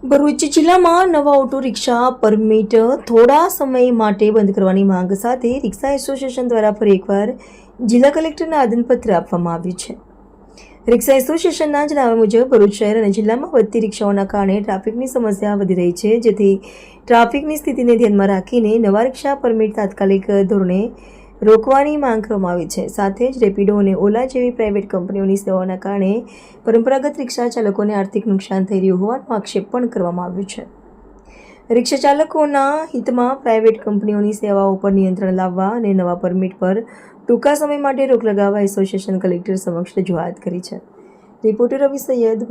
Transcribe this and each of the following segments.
ભરૂચ જિલ્લામાં નવા auto rickshaw permit થોડા સમય માટે બંધ કરવાની માંગ સાથે રિક્ષા એસોસિએશન દ્વારા ફરી એકવાર જિલ્લા કલેક્ટરને આવેદનપત્ર આપવામાં આવ્યું છે। રિક્ષા એસોસિએશનના જણાવ્યા મુજબ ભરૂચ શહેર અને જિલ્લામાં વધતી રિક્ષાઓના કારણે ટ્રાફિકની સમસ્યા વધી રહી છે, જેથી ટ્રાફિકની સ્થિતિને ધ્યાનમાં રાખીને નવા રિક્ષા પરમિટ તાત્કાલિક ધોરણે રોકવાની માંગ કરવામાં આવી છે। સાથે જ રેપિડો અને ઓલા જેવી પ્રાઇવેટ કંપનીઓની સેવાઓના કારણે પરંપરાગત રિક્ષા ચાલકોને આર્થિક નુકસાન થઈ રહ્યું હોવાનો આક્ષેપ પણ કરવામાં આવ્યો છે। રિક્ષા ચાલકોના હિતમાં પ્રાઇવેટ કંપનીઓની સેવાઓ પર નિયંત્રણ લાવવા અને નવા પરમિટ પર ટૂંકા સમય માટે રોક લગાવવા એસોસિએશન કલેક્ટર સમક્ષ રજૂઆત કરી છે। રિપોર્ટર રવિ સૈયદ।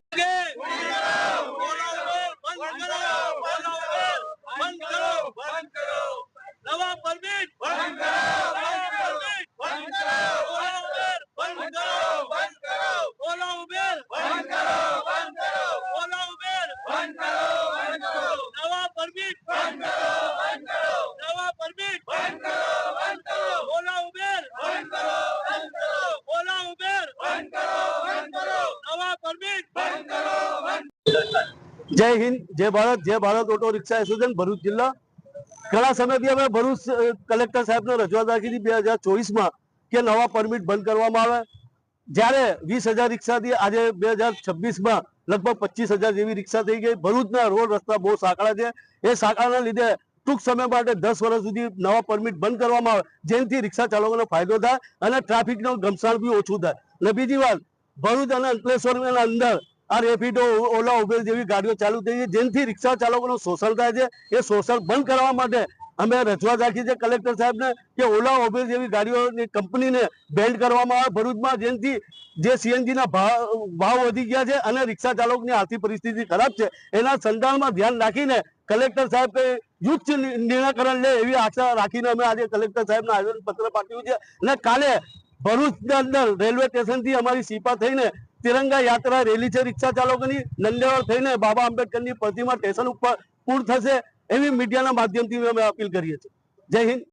जय हिंद, जय Bharat auto rickshaw association Bharuch जिला घना समय अमे भरूच कलेक्टर साहेब ने रजूआत राखी थी 2024 में कि नवा परमिट बंद करवामां आवे। ज्यारे 20,000 रिक्शा थी आज 2026 में लगभग 25,000 जेवी रिक्शा थई गई। भरूचना रोड रस्ता बहुत साकड़ा है। ए साकड़ाना लीधे टूंक समय माटे 10 वर्ष सुधी नवा परमिट बंद करवामां आवे, जेनाथी रिक्शा चालकोने फायदो थाय अने ट्राफिकनो घमसाण बी ओछुं थाय। अने बीजी वात, भरूच अने अंकलेश्वरना अंदर आ रेपिडो ओला उबेर जेवी गाड़ीओ चालू थई है, जेनाथी रिक्शा चालकोनो शोषण थाय छे। ए शोषण बंद करवा माटे अमे रजूआत राखी छे कलेक्टर साहेब ने कि ओला उबेर जेवी गाड़ीओनी कंपनीने बेन्ड करवामां आवे भरूचमां, जेनाथी जे सीएनजी ना भाव वधी गया छे अने रिक्शा चालकोनी आर्थिक परिस्थिति खराब छे। एना संधारणमां ध्यान राखीने कलेक्टर साहेब के युक्त निराकरण ले एवी आशा राखीने अमे आज कलेक्टर साहेबने आवेदनपत्र पाठव्युं छे। अने काले भरूचना अंदर रेलवे स्टेशनथी अमारी सीपा थईने तिरंगा यात्रा रेली है रिक्शा चालकोनी। नंदेवाड़ थईने बाबा आंबेडकरनी प्रतिमा स्टेशन पर पूर्ण थशे एवी मीडियाना माध्यमथी अमे अपील करीए छीए। जय हिंद।